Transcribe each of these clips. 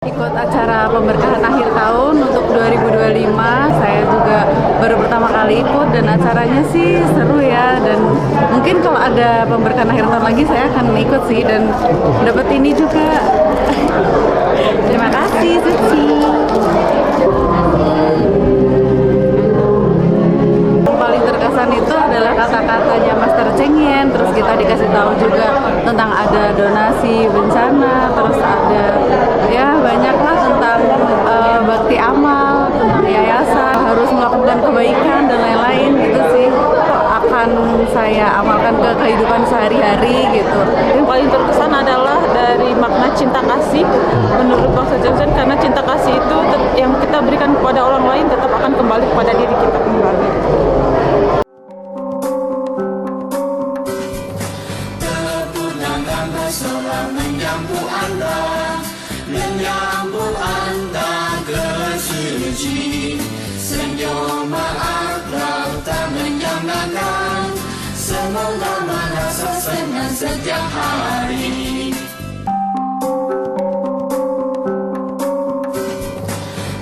Ikut acara pemberkahan akhir tahun untuk 2025. Saya juga baru pertama kali ikut dan acaranya sih seru ya, dan mungkin kalau ada pemberkahan akhir tahun lagi saya akan ikut sih dan dapat ini juga. Terima kasih Suci. Yang paling terkesan itu adalah kata-katanya Master Cheng Yen, terus kita dikasih tahu juga tentang ada donasi bencana, terus ada ya banyaklah tentang bakti amal, tentang yayasan, harus melakukan kebaikan dan lain-lain gitu sih. Akan saya amalkan ke kehidupan sehari-hari gitu. Yang paling terkesan adalah dari makna cinta kasih menurut Bangsa Johnson, karena cinta kasih itu yang kita berikan kepada orang lain tetap akan kembali kepada diri kita kembali. Menyambut anda ke suci, senyum akrab tak menyamakan, semoga merasa senang setiap hari.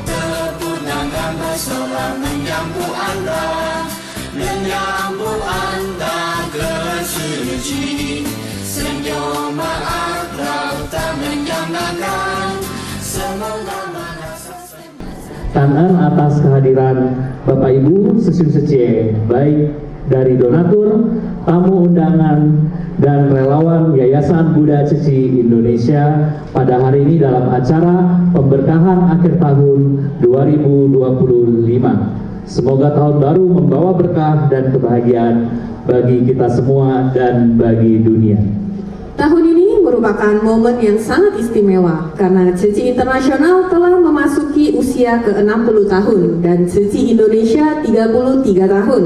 Tepuk tangan bersorak menyambut anda ke suci, senyum akrab tak menyamakan, semoga merasa senang. Tangan atas kehadiran Bapak Ibu Sesiun Secie, baik dari donatur, tamu undangan, dan relawan Yayasan Buddha Ceci Indonesia pada hari ini dalam acara pemberkahan akhir tahun 2025. Semoga tahun baru membawa berkah dan kebahagiaan bagi kita semua dan bagi dunia. Tahun ini merupakan momen yang sangat istimewa karena Ceci Internasional telah memasuki usia ke-60 tahun dan Ceci Indonesia 33 tahun.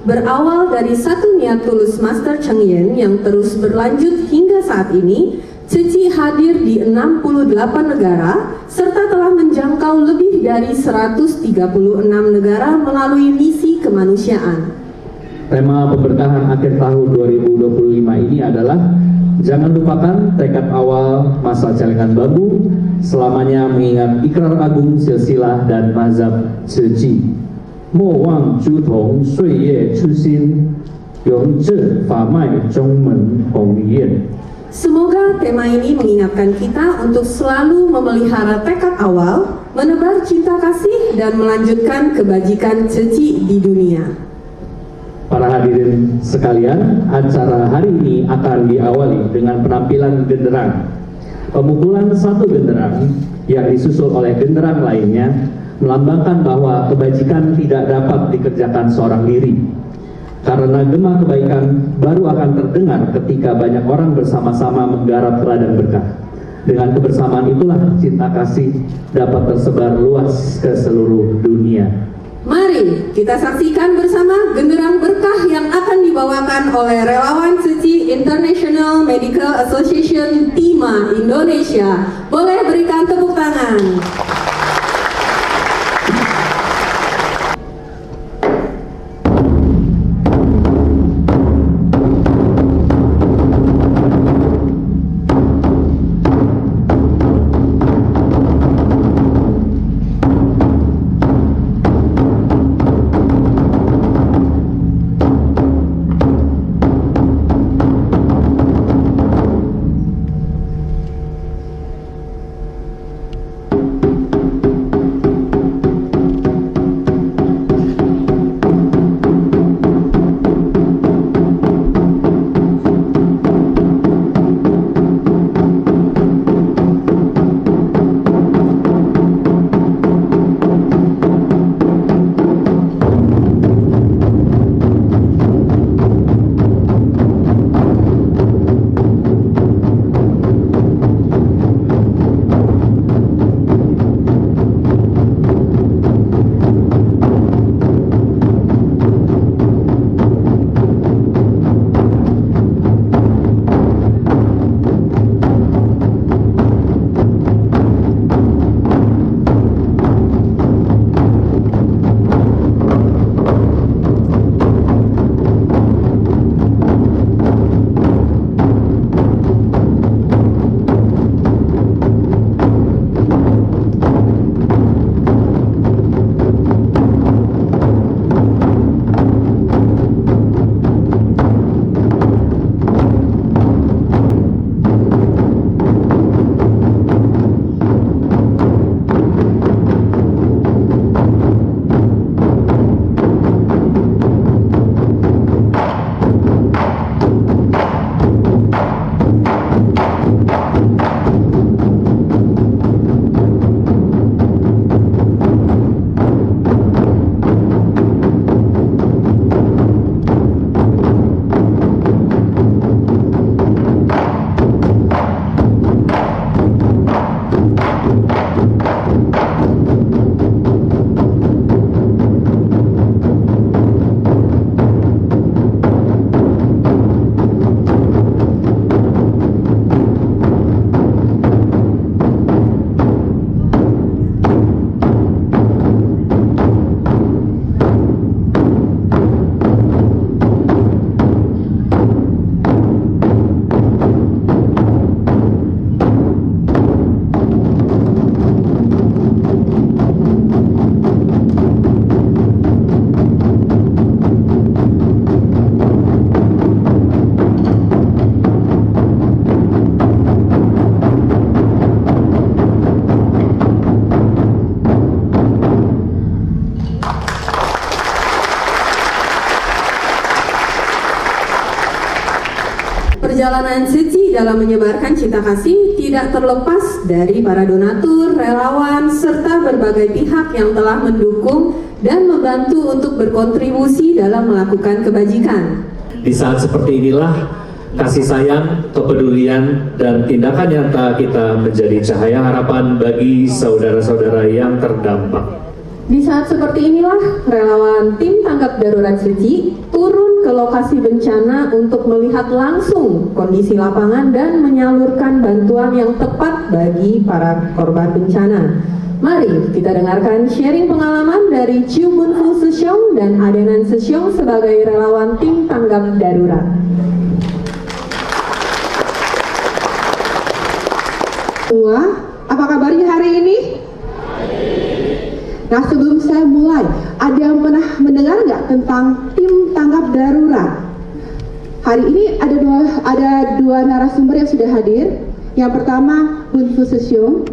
Berawal dari satu niat tulus Master Cheng Yen yang terus berlanjut hingga saat ini, Ceci hadir di 68 negara serta telah menjangkau lebih dari 136 negara melalui misi kemanusiaan. Tema pemberkahan akhir tahun 2025 ini adalah jangan lupakan tekad awal masa celengan bambu, selamanya mengingat ikrar agung silsilah dan mazhab Ceci. Mo wang ju tong sui ye chu xin, yong zhi fa mai zhong men hong yan. Semoga tema ini mengingatkan kita untuk selalu memelihara tekad awal, menebar cinta kasih, dan melanjutkan kebajikan Ceci di dunia. Para hadirin sekalian, acara hari ini akan diawali dengan penampilan genderang. Pemukulan satu genderang yang disusul oleh genderang lainnya melambangkan bahwa kebajikan tidak dapat dikerjakan seorang diri. Karena gema kebaikan baru akan terdengar ketika banyak orang bersama-sama menggarap ladang berkah. Dengan kebersamaan itulah cinta kasih dapat tersebar luas ke seluruh dunia. Mari kita saksikan bersama genderang berkah yang akan dibawakan oleh relawan Ceci International Medical Association TIMA Indonesia. Boleh berikan tepuk tangan. perjalanan Cici dalam menyebarkan cinta kasih tidak terlepas dari para donatur, relawan, serta berbagai pihak yang telah mendukung dan membantu untuk berkontribusi dalam melakukan kebajikan. Di saat seperti inilah kasih sayang, kepedulian, dan tindakan nyata kita menjadi cahaya harapan bagi saudara-saudara yang terdampak. Di saat seperti inilah, relawan tim tanggap darurat Cici turun ke lokasi bencana untuk melihat langsung kondisi lapangan dan menyalurkan bantuan yang tepat bagi para korban bencana. Mari kita dengarkan sharing pengalaman dari Chiu Mun Fu Sesyong dan Adenan Sesyong sebagai relawan tim tanggap darurat. Semua, apa kabarnya hari ini? Nah, sebelum saya mulai, ada yang pernah mendengar nggak tentang tim tanggap darurat? Hari ini ada dua narasumber yang sudah hadir. Yang pertama, Bun Fu Sesyong,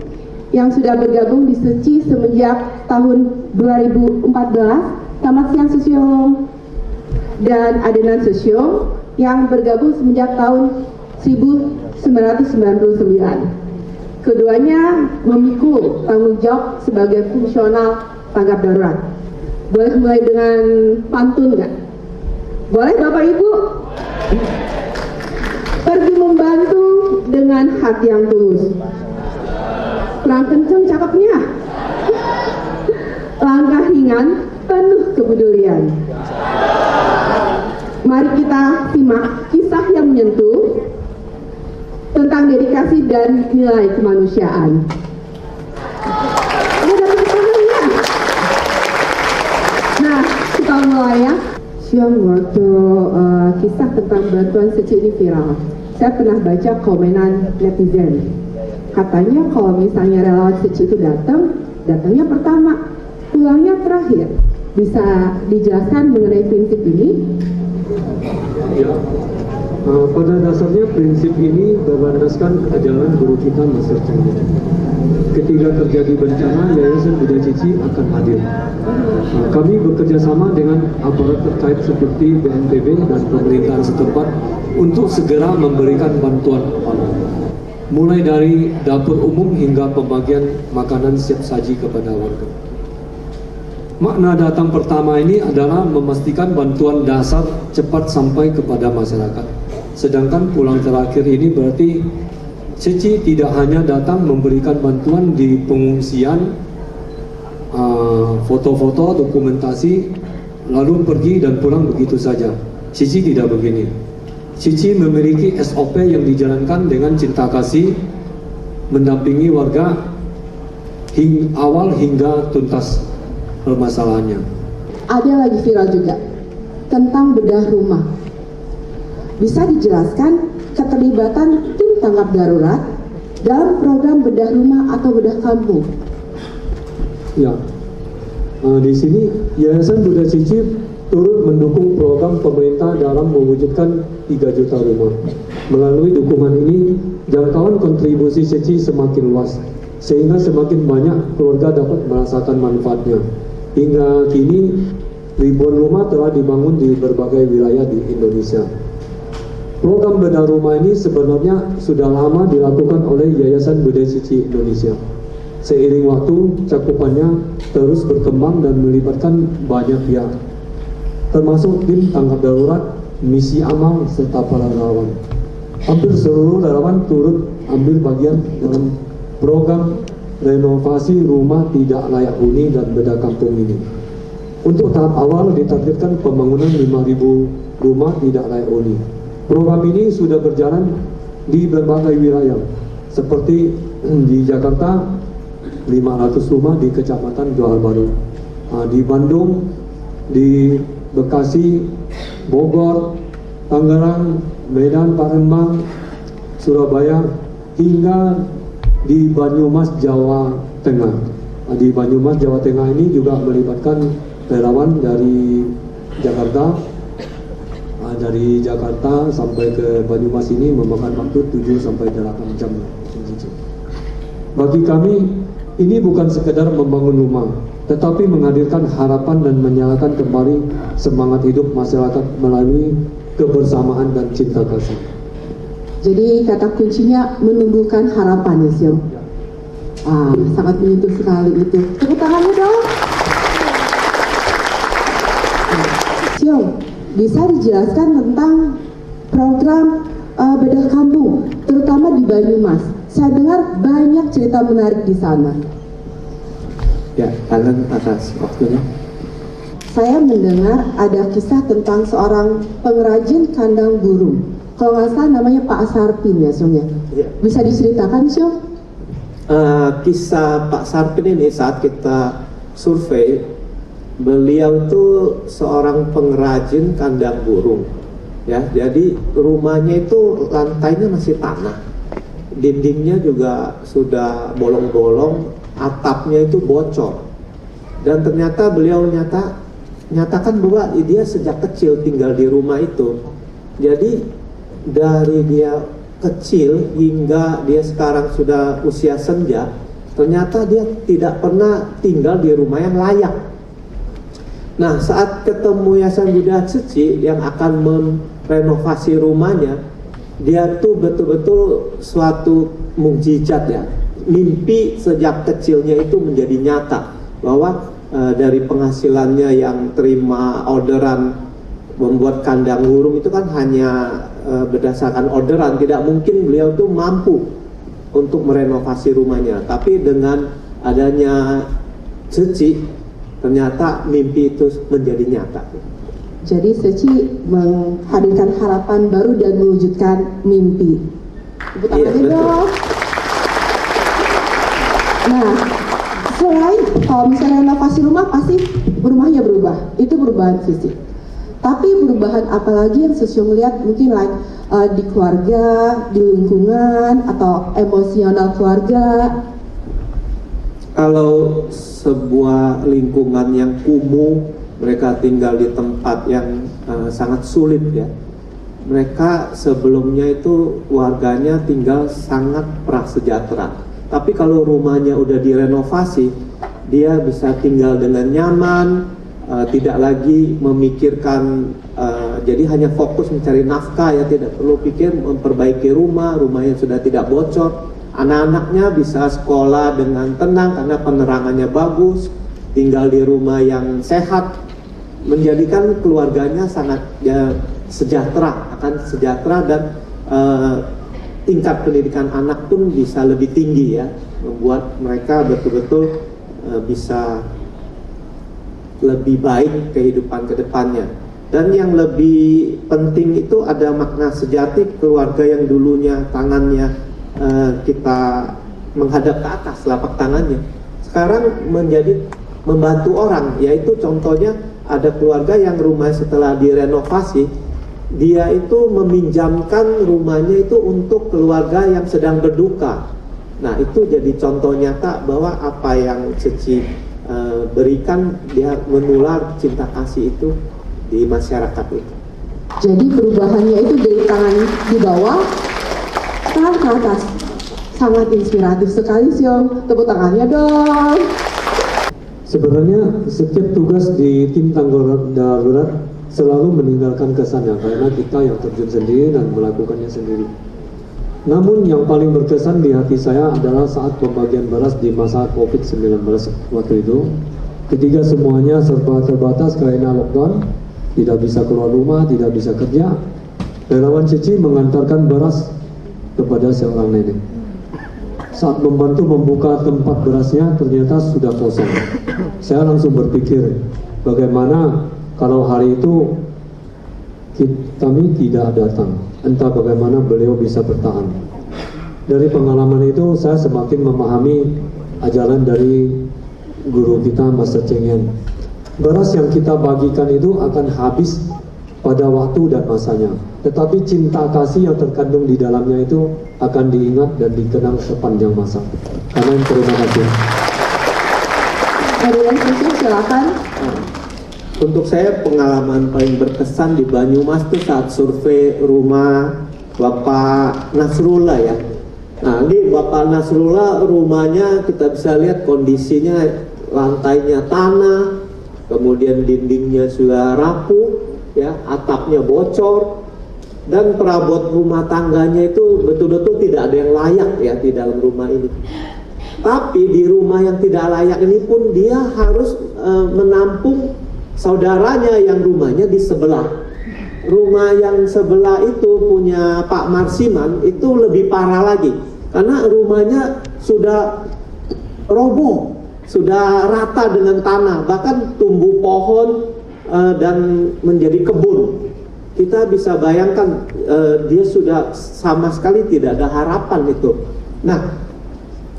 yang sudah bergabung di Cici semenjak tahun 2014. Selamat siang Sesyong. Dan Adenan Sesyong, yang bergabung semenjak tahun 1999. Keduanya memikul tanggung jawab sebagai fungsional tanggap darurat. Boleh mulai dengan pantun nggak? Boleh Bapak Ibu? Pergi membantu dengan hati yang tulus. Kurang kenceng cakepnya. Langkah ringan, penuh kepedulian. Mari kita simak kisah yang menyentuh tentang dedikasi dan nilai kemanusiaan. Nah, kita mulai ya. Siang waktu kisah tentang bantuan Cici ini viral, saya pernah baca komenan netizen. Katanya kalau misalnya relawan Cici itu datangnya pertama, pulangnya terakhir. Bisa dijelaskan mengenai prinsip ini? Ya. Pada dasarnya prinsip ini berlandaskan ajaran guru kita Master Cheng. Ketika terjadi bencana, Yayasan Buddha Cici akan hadir. Kami bekerja sama dengan aparat terkait seperti BNPB dan pemerintahan setempat untuk segera memberikan bantuan pangan. Mulai dari dapur umum hingga pembagian makanan siap saji kepada warga. Makna datang pertama ini adalah memastikan bantuan dasar cepat sampai kepada masyarakat. Sedangkan pulang terakhir ini berarti Cici tidak hanya datang memberikan bantuan di pengungsian, foto-foto, dokumentasi, lalu pergi dan pulang begitu saja. Cici tidak begini. Cici memiliki SOP yang dijalankan dengan cinta kasih, mendampingi warga awal hingga tuntas permasalahannya. Ada lagi viral juga tentang bedah rumah. Bisa dijelaskan keterlibatan tim tanggap darurat dalam program bedah rumah atau bedah kampung? Ya, di sini Yayasan Buddha Cici turut mendukung program pemerintah dalam mewujudkan 3 juta rumah. Melalui dukungan ini, jangkauan kontribusi Cici semakin luas, sehingga semakin banyak keluarga dapat merasakan manfaatnya. Hingga kini, ribuan rumah telah dibangun di berbagai wilayah di Indonesia. Program bedah rumah ini sebenarnya sudah lama dilakukan oleh Yayasan Buddha Cici Indonesia. Seiring waktu, cakupannya terus berkembang dan melibatkan banyak pihak, termasuk tim tanggap darurat, misi amal, serta para relawan. Hampir seluruh relawan turut ambil bagian dalam program renovasi rumah tidak layak huni dan bedah kampung ini. Untuk tahap awal ditargetkan pembangunan 5.000 rumah tidak layak huni. Program ini sudah berjalan di berbagai wilayah, seperti di Jakarta 500 rumah di Kecamatan Johar Baru, di Bandung, di Bekasi, Bogor, Tangerang, Medan, Palembang, Surabaya, hingga di Banyumas, Jawa Tengah. Di Banyumas, Jawa Tengah ini juga melibatkan relawan dari Jakarta. Dari Jakarta sampai ke Banyumas ini memakan waktu 7-8 jam. Bagi kami, ini bukan sekedar membangun rumah, tetapi menghadirkan harapan dan menyalakan kembali semangat hidup masyarakat melalui kebersamaan dan cinta kasih. Jadi kata kuncinya menumbuhkan harapan ya Siom. Sangat menyentuh sekali itu. Tepuk tangannya dong. Siom, bisa dijelaskan tentang program bedah kampung, terutama di Banyumas. Saya dengar banyak cerita menarik di sana. Ya, Alan atas waktunya. Saya mendengar ada kisah tentang seorang pengrajin kandang burung. Kalau nggak salah namanya Pak Sarpin ya, Siom ya. Bisa diceritakan, Siom? Kisah Pak Sarpin ini saat kita survei, beliau itu seorang pengrajin kandang burung. Ya, jadi rumahnya itu lantainya masih tanah, dindingnya juga sudah bolong-bolong, atapnya itu bocor. Dan ternyata beliau nyatakan bahwa dia sejak kecil tinggal di rumah itu. Jadi dari dia kecil hingga dia sekarang sudah usia senja, ternyata dia tidak pernah tinggal di rumah yang layak. Nah, saat ketemu Yayasan Buddha Tzu yang akan merenovasi rumahnya, dia tuh betul-betul suatu mukjizat ya. Mimpi sejak kecilnya itu menjadi nyata, bahwa dari penghasilannya yang terima orderan membuat kandang burung itu kan hanya berdasarkan orderan, tidak mungkin beliau tuh mampu untuk merenovasi rumahnya. Tapi dengan adanya Tzu, ternyata mimpi itu menjadi nyata. Jadi Tzu menghadirkan harapan baru dan mewujudkan mimpi. Tepuk tangannya dong. Nah, selain kalau misalnya renovasi rumah, pasti rumahnya berubah. Itu perubahan fisik. Tapi perubahan apalagi yang Tzu melihat mungkin di keluarga, di lingkungan, atau emosional keluarga? Kalau sebuah lingkungan yang kumuh, mereka tinggal di tempat yang sangat sulit ya. Mereka sebelumnya itu warganya tinggal sangat prasejahtera. Tapi kalau rumahnya udah direnovasi, dia bisa tinggal dengan nyaman, tidak lagi memikirkan, jadi hanya fokus mencari nafkah ya, tidak perlu pikir memperbaiki rumahnya sudah tidak bocor. Anak-anaknya bisa sekolah dengan tenang karena penerangannya bagus, tinggal di rumah yang sehat, menjadikan keluarganya sangat sejahtera dan tingkat pendidikan anak pun bisa lebih tinggi ya, membuat mereka betul-betul bisa lebih baik kehidupan kedepannya. Dan yang lebih penting itu ada makna sejati keluarga yang dulunya tangannya kita menghadap ke atas, telapak tangannya, sekarang menjadi membantu orang. Yaitu contohnya ada keluarga yang rumah setelah direnovasi, dia itu meminjamkan rumahnya itu untuk keluarga yang sedang berduka. Nah, itu jadi contoh nyata bahwa apa yang Tzu berikan, dia menular cinta kasih itu di masyarakat itu. Jadi perubahannya itu dari tangan di bawah, tangan ke atas. Sangat inspiratif sekali, Siom. Tepuk tangannya dong. Sebenarnya setiap tugas di tim tanggap darurat selalu meninggalkan kesannya karena kita yang terjun sendiri dan melakukannya sendiri. Namun yang paling berkesan di hati saya adalah saat pembagian beras di masa COVID-19 waktu itu, ketika semuanya serba terbatas karena lockdown, tidak bisa keluar rumah, tidak bisa kerja. Relawan Tzu mengantarkan beras kepada seorang nenek. Saat membantu membuka tempat berasnya, ternyata sudah kosong. Saya langsung berpikir, bagaimana kalau hari itu kami tidak datang, entah bagaimana beliau bisa bertahan. Dari pengalaman itu saya semakin memahami ajaran dari guru kita Master Cheng Yen. Beras yang kita bagikan itu akan habis pada waktu dan masanya, tetapi cinta kasih yang terkandung di dalamnya itu akan diingat dan dikenang sepanjang masa. Karena terima kasih. Ada yang silakan. Untuk saya pengalaman paling berkesan di Banyumas itu saat survei rumah Bapak Nasrullah ya. Nah, ini Bapak Nasrullah rumahnya kita bisa lihat kondisinya, lantainya tanah, kemudian dindingnya sudah rapuh ya, atapnya bocor. dan perabot rumah tangganya itu betul-betul tidak ada yang layak ya di dalam rumah ini. Tapi di rumah yang tidak layak ini pun dia harus menampung saudaranya yang rumahnya di sebelah. Rumah yang sebelah itu punya Pak Marsiman itu lebih parah lagi, karena rumahnya sudah roboh, sudah rata dengan tanah, bahkan tumbuh pohon dan menjadi kebun. Kita bisa bayangkan dia sudah sama sekali tidak ada harapan itu. Nah,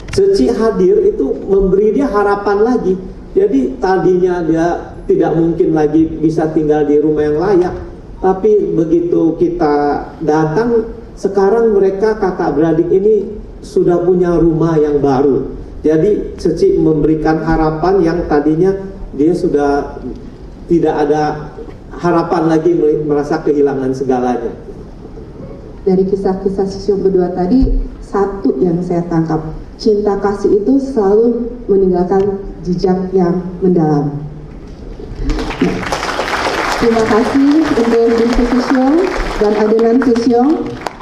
Ceci hadir itu memberi dia harapan lagi. Jadi tadinya dia tidak mungkin lagi bisa tinggal di rumah yang layak, tapi begitu kita datang, sekarang mereka kakak beradik ini sudah punya rumah yang baru. Jadi Ceci memberikan harapan yang tadinya dia sudah tidak ada harapan lagi, merasa kehilangan segalanya. Dari kisah-kisah sisium berdua tadi, satu yang saya tangkap, cinta kasih itu selalu meninggalkan jejak yang mendalam. Terima kasih untuk Mr. Susyong dan Adenan Susyong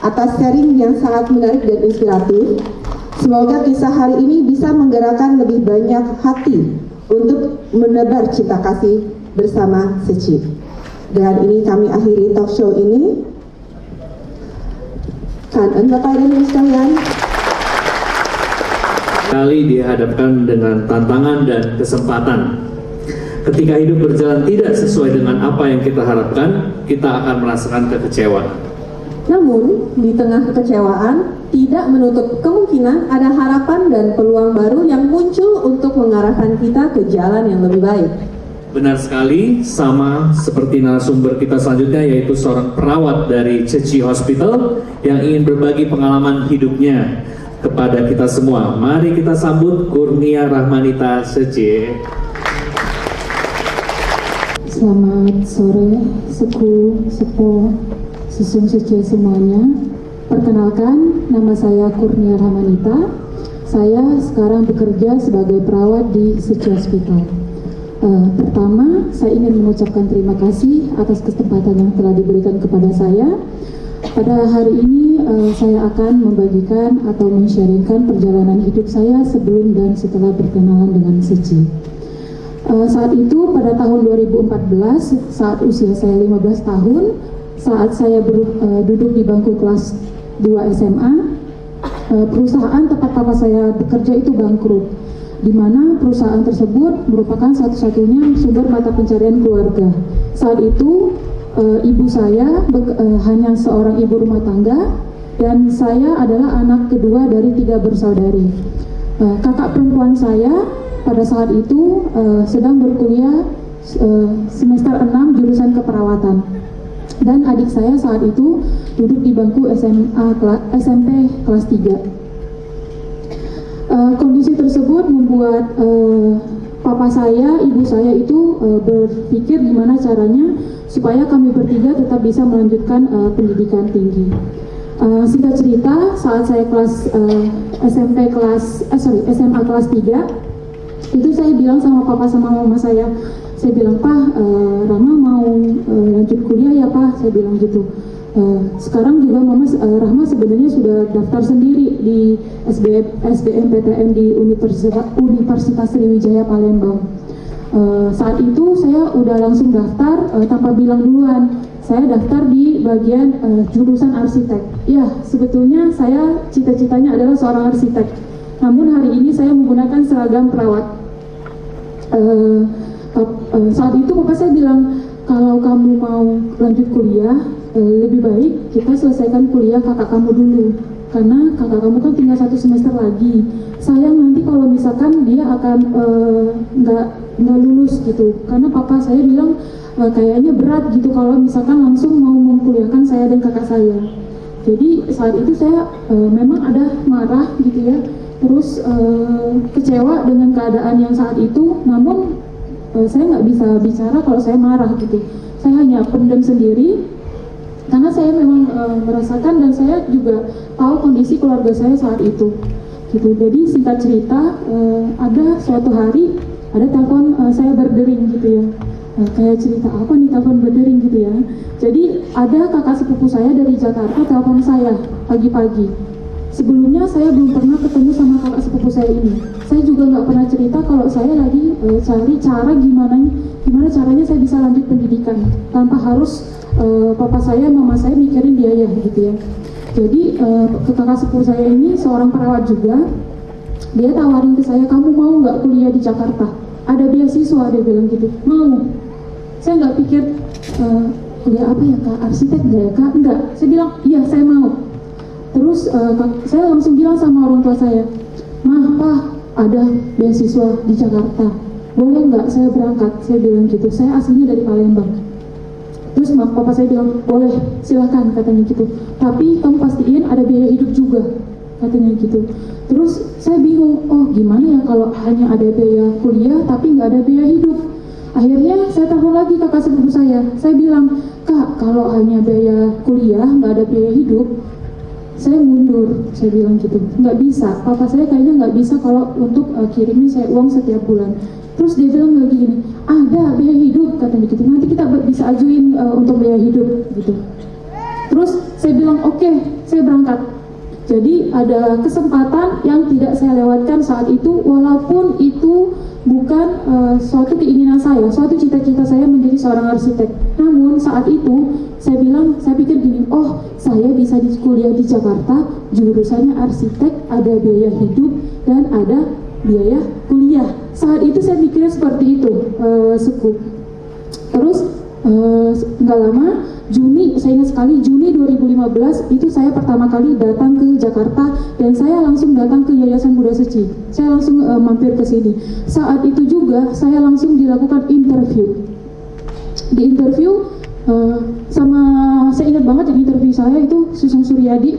atas sharing yang sangat menarik dan inspiratif. Semoga kisah hari ini bisa menggerakkan lebih banyak hati untuk menebar cinta kasih bersama Ceci. Dengan ini kami akhiri talk show ini. Kangen Bapak dan Ibu sekalian. Kali dihadapkan dengan tantangan dan kesempatan. Ketika hidup berjalan tidak sesuai dengan apa yang kita harapkan, kita akan merasakan kekecewaan. Namun, di tengah kekecewaan, tidak menutup kemungkinan ada harapan dan peluang baru yang muncul untuk mengarahkan kita ke jalan yang lebih baik. Benar sekali, sama seperti narasumber kita selanjutnya, yaitu seorang perawat dari Ceci Hospital yang ingin berbagi pengalaman hidupnya kepada kita semua. Mari kita sambut Kurnia Rahmanita Ceci. Selamat sore, sepo, sisung Ceci semuanya. Perkenalkan, nama saya Kurnia Rahmanita. Saya sekarang bekerja sebagai perawat di Ceci Hospital. Pertama, saya ingin mengucapkan terima kasih atas kesempatan yang telah diberikan kepada saya. Pada hari ini saya akan membagikan atau men-sharingkan perjalanan hidup saya sebelum dan setelah berkenalan dengan Ceci. Saat itu pada tahun 2014, saat usia saya 15 tahun, saat saya duduk di bangku kelas 2 SMA, perusahaan tempat papa saya bekerja itu bangkrut, di mana perusahaan tersebut merupakan satu-satunya sumber mata pencarian keluarga. Saat itu ibu saya hanya seorang ibu rumah tangga dan saya adalah anak kedua dari 3 bersaudari. Kakak perempuan saya pada saat itu sedang berkuliah semester 6 jurusan keperawatan dan adik saya saat itu duduk di bangku SMP kelas 3. Kondisi tersebut membuat papa saya, ibu saya itu berpikir gimana caranya supaya kami bertiga tetap bisa melanjutkan pendidikan tinggi. Singkat cerita, saat saya kelas SMA kelas 3, itu saya bilang sama papa sama mama saya bilang, "Pak, Rama mau lanjut kuliah ya Pak?" Saya bilang gitu. Sekarang juga Rahma sebenarnya sudah daftar sendiri di SBMPTN di Universitas Sriwijaya Palembang. Saat itu saya udah langsung daftar tanpa bilang duluan. Saya daftar di bagian jurusan arsitek. Ya, sebetulnya saya cita-citanya adalah seorang arsitek. Namun hari ini saya menggunakan seragam perawat. Saat itu papa saya bilang, kalau kamu mau lanjut kuliah, lebih baik kita selesaikan kuliah kakak kamu dulu, karena kakak kamu kan tinggal 1 semester lagi. Sayang nanti kalau misalkan dia akan nggak lulus gitu, karena papa saya bilang kayaknya berat gitu kalau misalkan langsung mau mengkuliahkan saya dan kakak saya. Jadi saat itu saya memang ada marah gitu ya, terus kecewa dengan keadaan yang saat itu. Namun saya nggak bisa bicara kalau saya marah gitu. Saya hanya pendam sendiri karena saya memang merasakan dan saya juga tahu kondisi keluarga saya saat itu gitu. Jadi singkat cerita, ada suatu hari ada telepon saya berdering gitu ya. kayak cerita apa nih telepon berdering gitu ya. Jadi ada kakak sepupu saya dari Jakarta telepon saya pagi-pagi. Sebelumnya saya belum pernah ketemu sama kakak sepupu saya ini. Saya juga nggak pernah cerita kalau saya lagi cari cara gimana caranya saya bisa lanjut pendidikan tanpa harus papa saya, mama saya mikirin biaya gitu ya. Jadi kakak sepupu saya ini seorang perawat juga. Dia tawarin ke saya, kamu mau nggak kuliah di Jakarta? Ada beasiswa, dia bilang gitu. Mau. Saya nggak pikir kuliah apa ya kak, arsitek nggak ya kak? Enggak. Saya bilang iya saya mau. Terus saya langsung bilang sama orang tua saya, "Mah, Pak, ada beasiswa di Jakarta. Boleh nggak saya berangkat?" Saya bilang gitu. Saya aslinya dari Palembang. Terus papa saya bilang, "Boleh, silakan," katanya gitu. "Tapi kamu pastiin ada biaya hidup juga," katanya gitu. Terus saya bingung, oh gimana ya kalau hanya ada biaya kuliah tapi nggak ada biaya hidup. Akhirnya saya telepon lagi kakak sepupu saya bilang, "Kak, kalau hanya biaya kuliah nggak ada biaya hidup, saya mundur," saya bilang gitu. "Nggak bisa, papa saya kayaknya nggak bisa kalau untuk kirimin saya uang setiap bulan." Terus dia bilang lagi gini, "Ada biaya hidup," katanya gitu, "nanti kita bisa ajuin untuk biaya hidup," gitu. Terus saya bilang, "Oke, saya berangkat." Jadi ada kesempatan yang tidak saya lewatkan saat itu, walaupun itu bukan suatu keinginan saya, suatu cita-cita saya menjadi seorang arsitek. Namun saat itu saya pikir gini, oh saya bisa kuliah di Jakarta, jurusannya arsitek, ada biaya hidup dan ada biaya kuliah. Saat itu saya pikirnya seperti itu, Suku. Terus nggak lama, saya ingat sekali Juni 2015 itu saya pertama kali datang ke Jakarta dan saya langsung datang ke Yayasan Buddha Suci. Saya langsung mampir ke sini. Saat itu juga saya langsung dilakukan interview. Di interview saya ingat banget yang interview saya itu Susung Suryadi.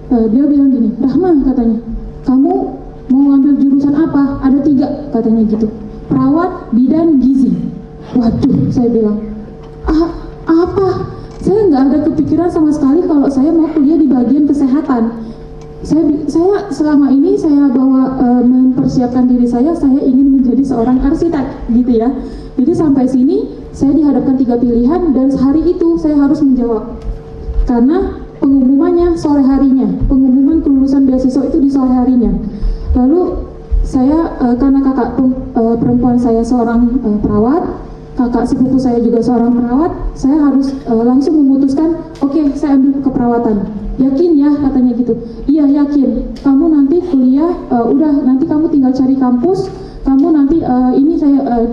Dia bilang gini, "Rahma," katanya, "kamu mau ngambil jurusan apa? Ada 3 katanya gitu. Perawat, bidan, gizi." Waduh, saya bilang, apa? Saya nggak ada kepikiran sama sekali kalau saya mau kuliah di bagian kesehatan. Saya selama ini saya bawa mempersiapkan diri saya ingin menjadi seorang arsitek gitu ya. Jadi sampai sini saya dihadapkan 3 pilihan dan hari itu saya harus menjawab. Karena pengumumannya sore harinya, pengumuman kelulusan beasiswa itu di sore harinya. Lalu saya karena kakak perempuan saya seorang perawat, kakak sepupu saya juga seorang perawat, saya harus langsung memutuskan, oke, saya ambil keperawatan. "Yakin ya?" katanya gitu. "Iya, yakin. Kamu nanti kuliah, udah nanti kamu tinggal cari kampus, kamu nanti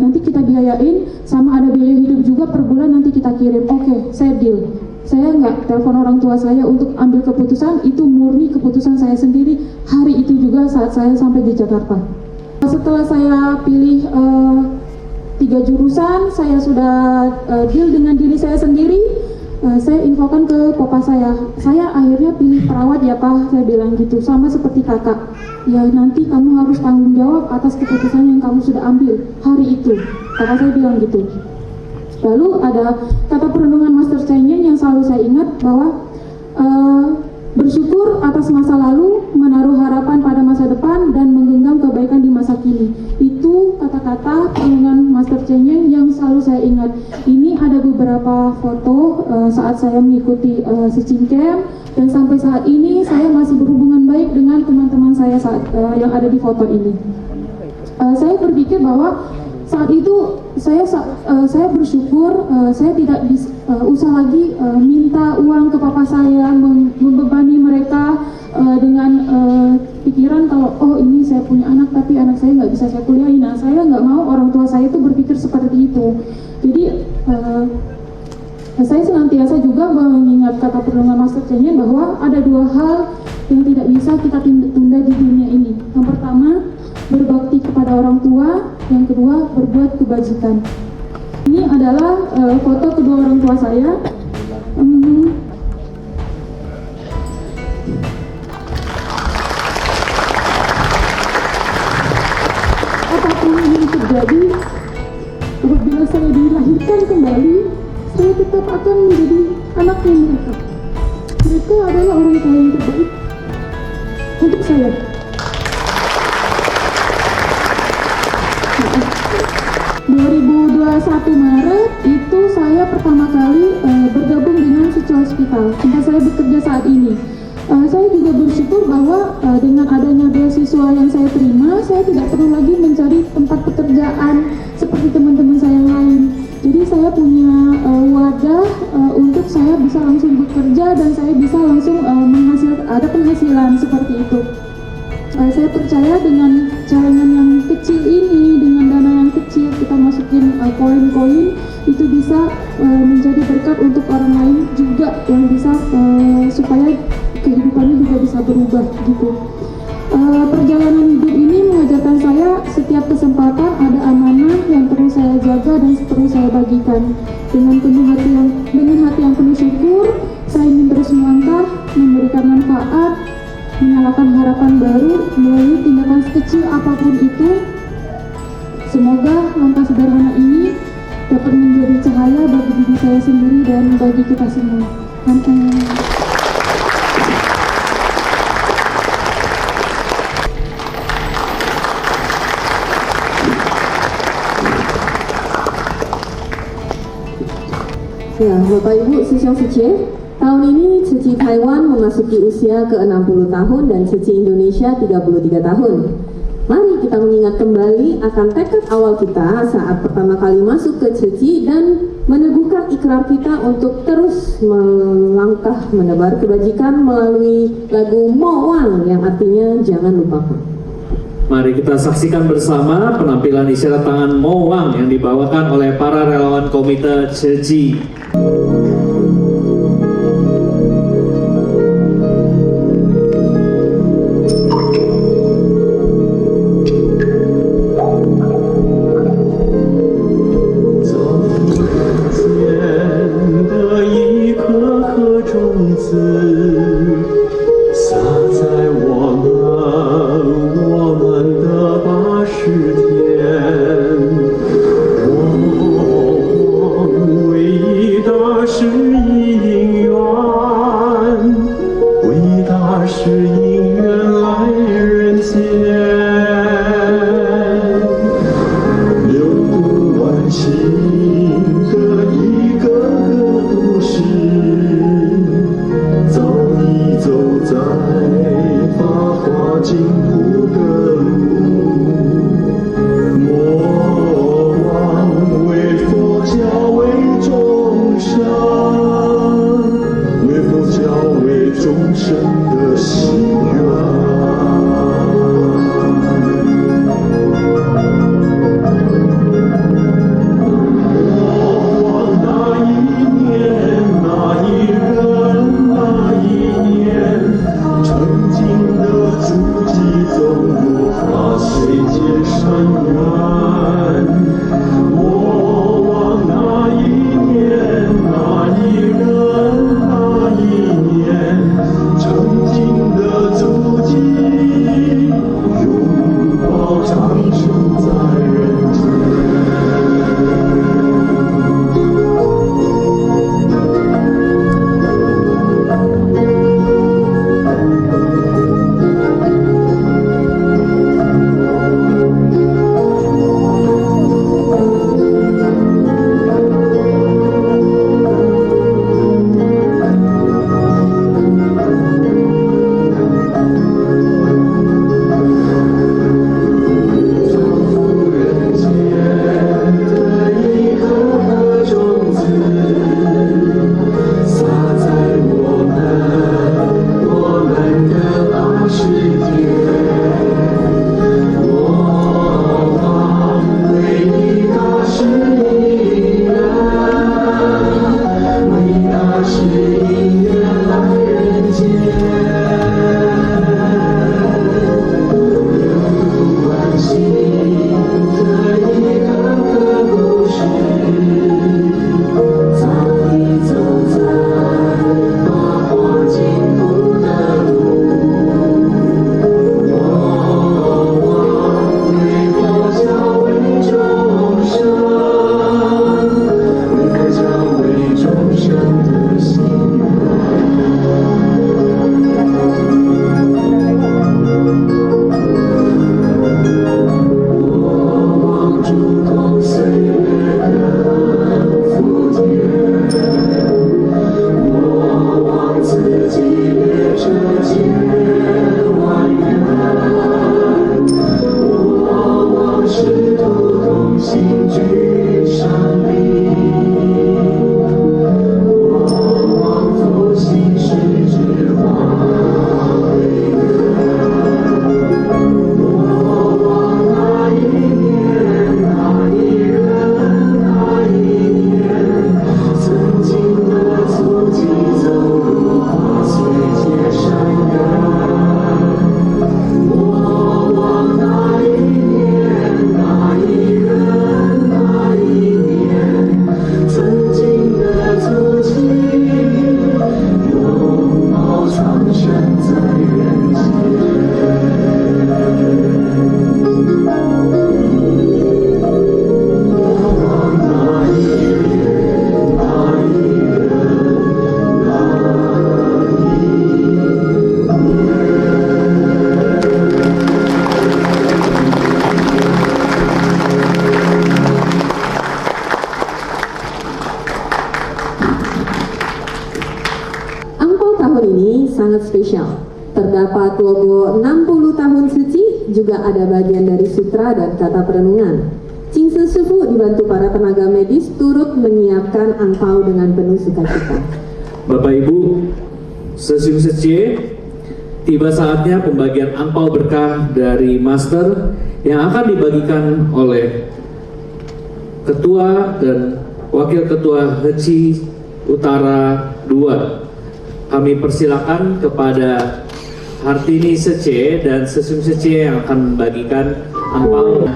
nanti kita biayain, sama ada biaya hidup juga per bulan nanti kita kirim." Oke, saya deal. Saya nggak telepon orang tua saya untuk ambil keputusan, itu murni keputusan saya sendiri hari itu juga saat saya sampai di Jakarta. Setelah saya pilih 3 jurusan, saya sudah deal dengan diri saya sendiri. Saya infokan ke papa saya akhirnya pilih perawat ya Pak, saya bilang gitu, sama seperti kakak. "Ya nanti kamu harus tanggung jawab atas keputusan yang kamu sudah ambil hari itu," kakak saya bilang gitu. Lalu ada kata perenungan Master Cheng Yen yang selalu saya ingat bahwa bersyukur atas masa lalu, menaruh harapan pada masa depan, dan menggenggam kebaikan di masa kini. Itu kata-kata perenungan Master Cheng Yen yang selalu saya ingat. Ini ada beberapa foto saat saya mengikuti Searching Camp, dan sampai saat ini saya masih berhubungan baik dengan teman-teman saya yang ada di foto ini. Saya berpikir bahwa saat itu saya bersyukur saya tidak usah lagi minta uang ke papa saya, membebani mereka dengan pikiran kalau oh ini saya punya anak tapi anak saya nggak bisa saya kuliahin. Nah, saya nggak mau orang tua saya itu berpikir seperti itu. Jadi saya senantiasa juga mengingat kata perenungan Master Cheng Yen bahwa ada 2 hal yang tidak bisa kita tunda di dunia ini. Yang pertama, berbakti kepada orang tua, yang kedua berbuat kebajikan. Ini adalah foto kedua orang tua saya. Apapun yang terjadi, apabila saya dilahirkan kembali, saya tetap akan menjadi anaknya mereka. Mereka adalah orang tua yang terbaik untuk saya. 2012 1 Maret itu saya pertama kali bergabung dengan Suci Hospital tempat saya bekerja saat ini. Saya juga bersyukur bahwa dengan adanya beasiswa yang saya terima, saya tidak perlu lagi mencari tempat pekerjaan seperti teman-teman saya yang lain. Jadi saya punya wadah untuk saya bisa langsung bekerja dan saya bisa langsung ada penghasilan seperti itu. Saya percaya dengan jaringan yang kecil ini, dengan dana yang kecil, kita masukin koin-koin, itu bisa menjadi berkat untuk orang lain juga yang bisa supaya kehidupannya juga bisa berubah gitu. Perjalanan hidup ini mengajarkan saya setiap kesempatan ada amanah yang perlu saya jaga dan perlu saya bagikan. Dengan hati yang penuh syukur, saya ingin terus melangkah, memberikan manfaat, menyalakan harapan baru melalui tindakan sekecil apapun itu. Semoga langkah sederhana ini dapat menjadi cahaya bagi diri saya sendiri dan bagi kita semua. Amin. Ya, Bapak Ibu Siswa Cece, tahun ini Ceci Taiwan memasuki usia ke-60 tahun dan Ceci Indonesia 33 tahun. Mari kita mengingat kembali akan tekad awal kita saat pertama kali masuk ke Ceci dan meneguhkan ikrar kita untuk terus melangkah menebar kebajikan melalui lagu Mowang yang artinya jangan lupakan. Mari kita saksikan bersama penampilan isyarat tangan Mowang yang dibawakan oleh para relawan Komite Ceci.是 sangat spesial. Terdapat logo 60 tahun suci, juga ada bagian dari sutra dan kata perenungan. Cingse Shifu dibantu para tenaga medis turut menyiapkan angpau dengan penuh sukacita. Bapak Ibu, Sesiung Secie, tiba saatnya pembagian angpau berkah dari Master yang akan dibagikan oleh Ketua dan Wakil Ketua HECI Utara 2. Kami persilakan kepada Hartini Secie dan Sesiung Secie yang akan membagikan angpau.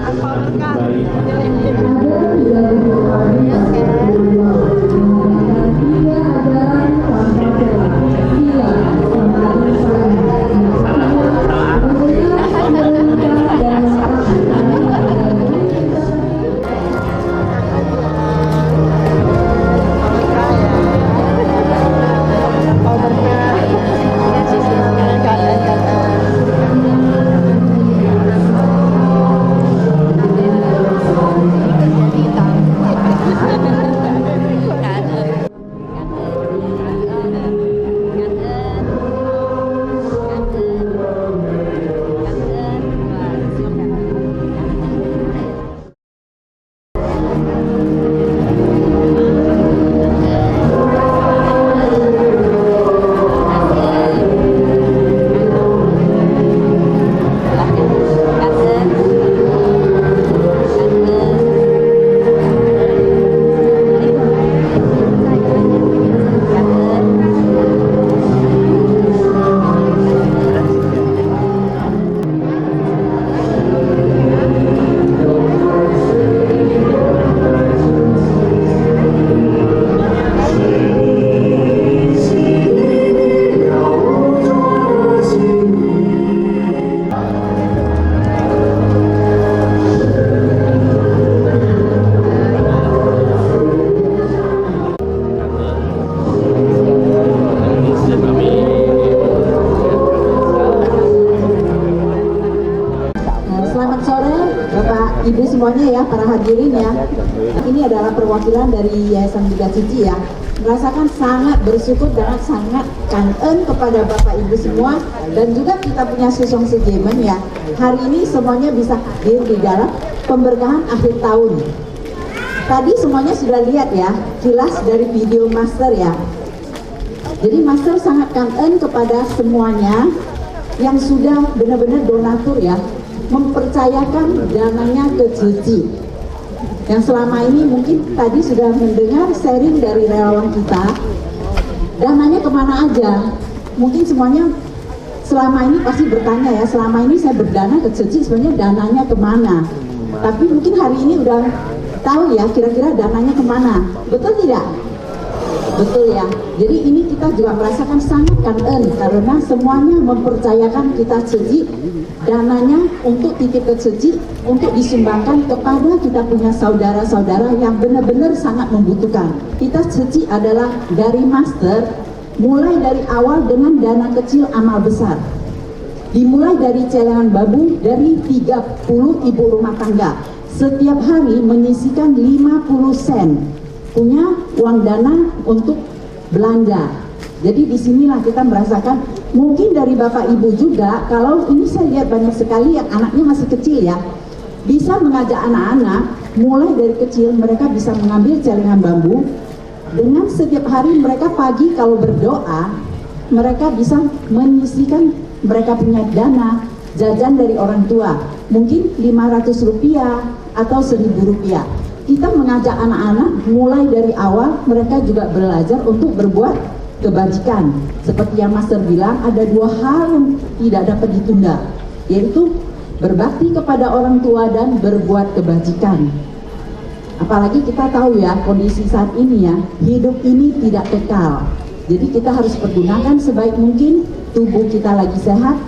Ibu semuanya ya, para hadirin ya. Ini adalah perwakilan dari Yayasan Buddha Cici ya. Merasakan sangat bersyukur dan sangat kangen kepada Bapak Ibu semua, dan juga kita punya Sesiung Sejemen ya. Hari ini semuanya bisa hadir di dalam pemberkahan akhir tahun. Tadi semuanya sudah lihat ya, kilas dari video Master ya. Jadi Master sangat kangen kepada semuanya yang sudah benar-benar donatur ya, mempercayakan dananya ke Cici. Yang selama ini mungkin tadi sudah mendengar sharing dari relawan kita, dananya kemana aja. Mungkin semuanya selama ini pasti bertanya ya, selama ini saya berdana ke Cici, sebenarnya dananya kemana. Tapi mungkin hari ini udah tahu ya kira-kira dananya kemana, betul tidak? Betul ya. Jadi ini kita juga merasakan sangat kangen karena semuanya mempercayakan kita Cici, dananya untuk titip ke Cici, untuk disumbangkan kepada kita punya saudara-saudara yang benar-benar sangat membutuhkan. Kita Cici adalah dari Master, mulai dari awal dengan dana kecil amal besar. Dimulai dari celengan babu dari 30 ibu rumah tangga. Setiap hari menyisihkan 50 sen. Punya uang dana untuk belanja. Jadi disinilah kita merasakan, mungkin dari Bapak Ibu juga, kalau ini saya lihat banyak sekali yang anaknya masih kecil ya, bisa mengajak anak-anak mulai dari kecil. Mereka bisa mengambil celengan bambu dengan setiap hari mereka pagi kalau berdoa, mereka bisa menyisihkan mereka punya dana jajan dari orang tua, mungkin 500 rupiah atau 1000 rupiah. Kita mengajak anak-anak mulai dari awal, mereka juga belajar untuk berbuat kebajikan. Seperti yang Master bilang, ada 2 hal yang tidak dapat ditunda, yaitu berbakti kepada orang tua dan berbuat kebajikan. Apalagi kita tahu ya, kondisi saat ini ya, hidup ini tidak kekal. Jadi kita harus pergunakan sebaik mungkin, tubuh kita lagi sehat,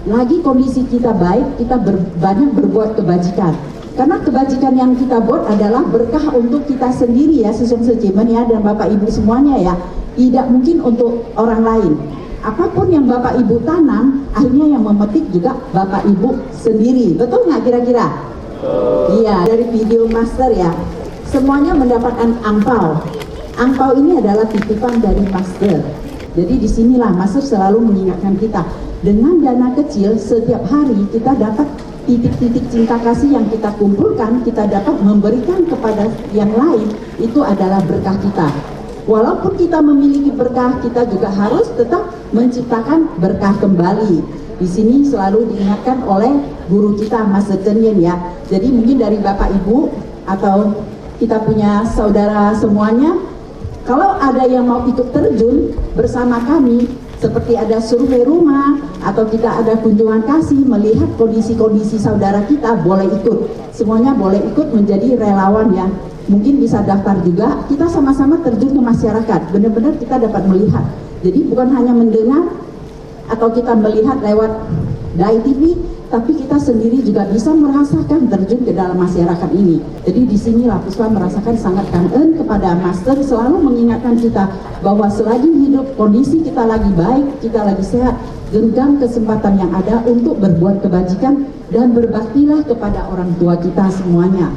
lagi kondisi kita baik, kita banyak berbuat kebajikan. Karena kebajikan yang kita buat adalah berkah untuk kita sendiri ya, Sesung Secimen ya, dan Bapak Ibu semuanya ya. Tidak mungkin untuk orang lain. Apapun yang Bapak Ibu tanam, akhirnya yang memetik juga Bapak Ibu sendiri. Betul nggak kira-kira? Iya, dari video Master ya, semuanya mendapatkan angpau. Angpau ini adalah titipan dari Master. Jadi disinilah Master selalu mengingatkan kita, dengan dana kecil setiap hari kita dapat titik-titik cinta kasih yang kita kumpulkan, kita dapat memberikan kepada yang lain, itu adalah berkah kita. Walaupun kita memiliki berkah, kita juga harus tetap menciptakan berkah kembali. Di sini selalu diingatkan oleh guru kita, Mas Chen Yen ya. Jadi mungkin dari Bapak Ibu atau kita punya saudara semuanya, kalau ada yang mau ikut terjun bersama kami, seperti ada survei rumah atau kita ada kunjungan kasih, melihat kondisi-kondisi saudara kita, boleh ikut. Semuanya boleh ikut menjadi relawan ya. Mungkin bisa daftar juga, kita sama-sama terjun ke masyarakat, benar-benar kita dapat melihat. Jadi bukan hanya mendengar atau kita melihat lewat Dai TV, tapi kita sendiri juga bisa merasakan terjun ke dalam masyarakat ini. Jadi disinilah Puspa merasakan sangat kangen kepada Master, selalu mengingatkan kita bahwa selagi hidup, kondisi kita lagi baik, kita lagi sehat, genggam kesempatan yang ada untuk berbuat kebajikan dan berbaktilah kepada orang tua kita semuanya.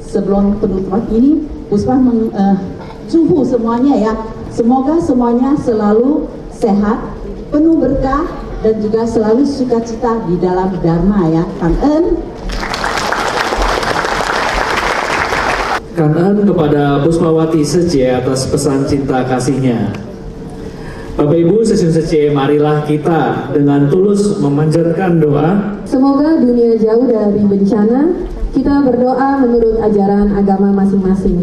Sebelum penutupan ini, Puspa suhu semuanya ya, semoga semuanya selalu sehat, penuh berkah, dan juga selalu sukacita di dalam Dharma ya. Kangen. Kangen kepada Puspawati Sece atas pesan cinta kasihnya. Bapak Ibu Sesung Sece, marilah kita dengan tulus memanjatkan doa. Semoga dunia jauh dari bencana, kita berdoa menurut ajaran agama masing-masing.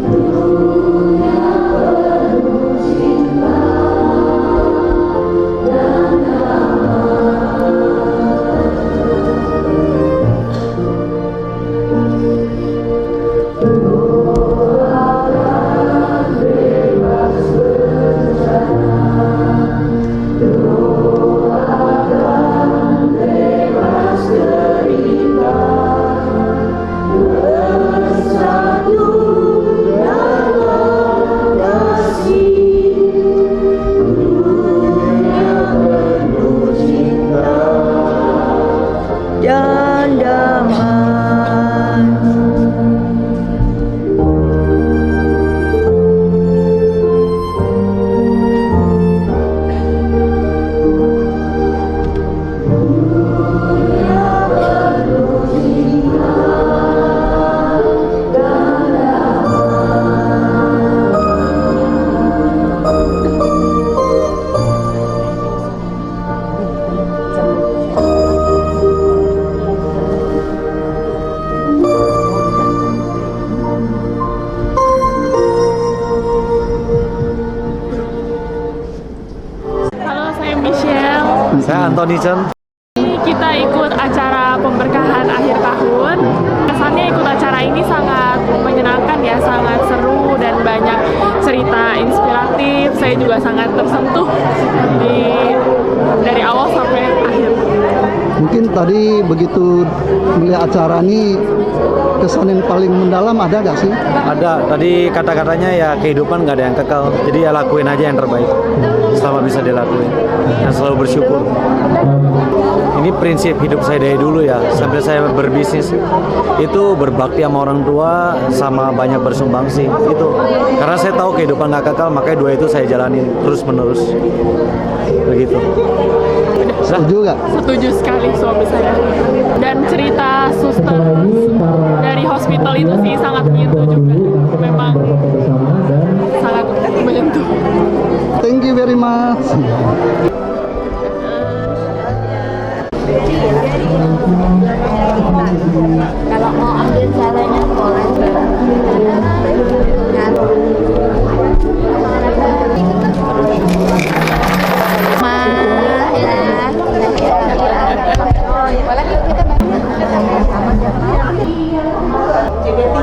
Saya Anthony Chen. Kita ikut acara pemberkahan akhir tahun. Kesannya ikut acara ini sangat menyenangkan ya, sangat seru dan banyak cerita inspiratif. Saya juga sangat tersentuh dari awal sampai akhir. Mungkin tadi begitu melihat acara ini, kesan yang paling mendalam ada nggak sih? Ada. Tadi kata-katanya ya kehidupan nggak ada yang kekal. Jadi ya lakuin aja yang terbaik selama bisa dilakuin. Dan selalu bersyukur. Ini prinsip hidup saya dari dulu ya. Sambil saya berbisnis itu berbakti sama orang tua, sama banyak bersumbangsi itu. Karena saya tahu kehidupan nggak kekal, makanya dua itu saya jalani terus menerus. Begitu. Setuju nggak? Setuju sekali suami saya. Dan cerita suster di hospital itu sih sangat menyentuh juga. Memang sangat menyentuh. Thank you very much. Kalau mau ambil caranya boleh. GBT